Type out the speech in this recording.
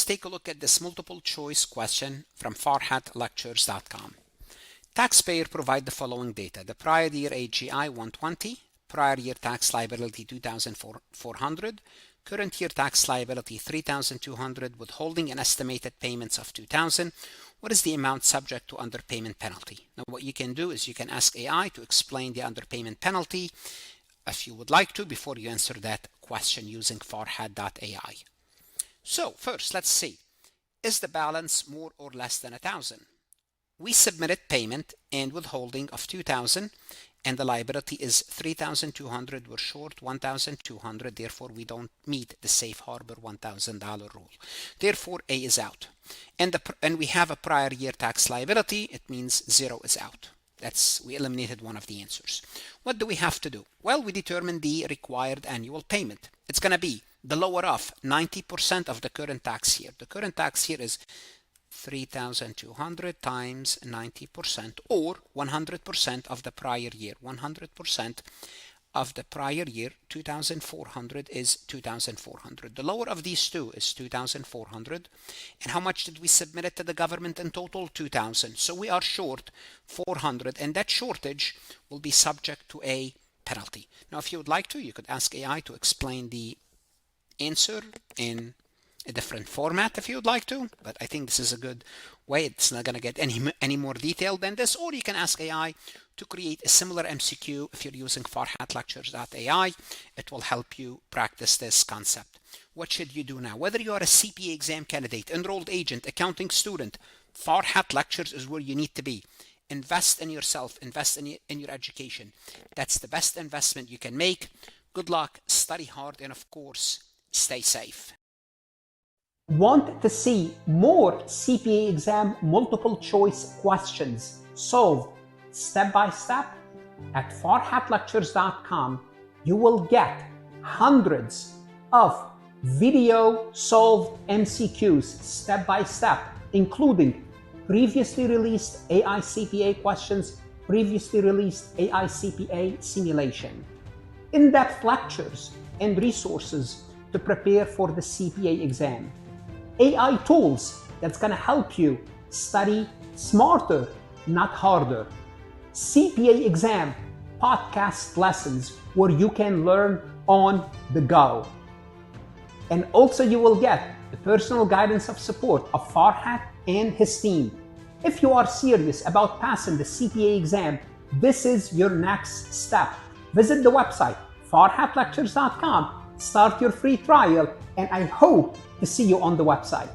let's take a look at this multiple choice question from farhatlectures.com. Taxpayer provide the following data. The prior year AGI 120, prior year tax liability 2,400, current year tax liability 3,200, withholding and estimated payments of 2,000. What is the amount subject to underpayment penalty? Now what you can do is you can ask AI to explain the underpayment penalty if you would like to before you answer that question using farhat.ai. So first, let's see. Is the balance more or less than 1,000? We submitted payment and withholding of 2,000 and the liability is 3,200. We're short 1,200. Therefore, we don't meet the safe harbor $1,000 rule. Therefore, A is out. And we have a prior year tax liability. It means 0 is out. We eliminated one of the answers. What do we have to do? Well, we determine the required annual payment. It's going to be the lower of 90% of the current tax year. The current tax year is 3,200 times 90% or 100% of the prior year. 100% of the prior year, 2,400 is 2,400. The lower of these two is 2,400. And how much did we submit it to the government in total? 2,000. So we are short 400, and that shortage will be subject to a penalty. Now, if you would like to, you could ask AI to explain the answer in a different format if you would like to, but I think this is a good way. It's not going to get any more detailed than this, or you can ask AI to create a similar MCQ if you're using farhatlectures.ai. It will help you practice this concept. What should you do now? Whether you are a CPA exam candidate, enrolled agent, accounting student, Farhat Lectures is where you need to be. Invest in yourself, invest in your education. That's the best investment you can make. Good luck, study hard, and of course, stay safe. Want to see more CPA exam multiple choice questions solved step by step? At farhatlectures.com, you will get hundreds of video solved MCQs step by step, including previously released AI CPA questions, previously released AI CPA simulation, in-depth lectures and resources to prepare for the CPA exam, AI tools that's going to help you study smarter, not harder, CPA exam podcast lessons where you can learn on the go. And also you will get the personal guidance of support of Farhat and his team. If you are serious about passing the CPA exam, this is your next step. Visit the website farhatlectures.com, start your free trial, and I hope to see you on the website.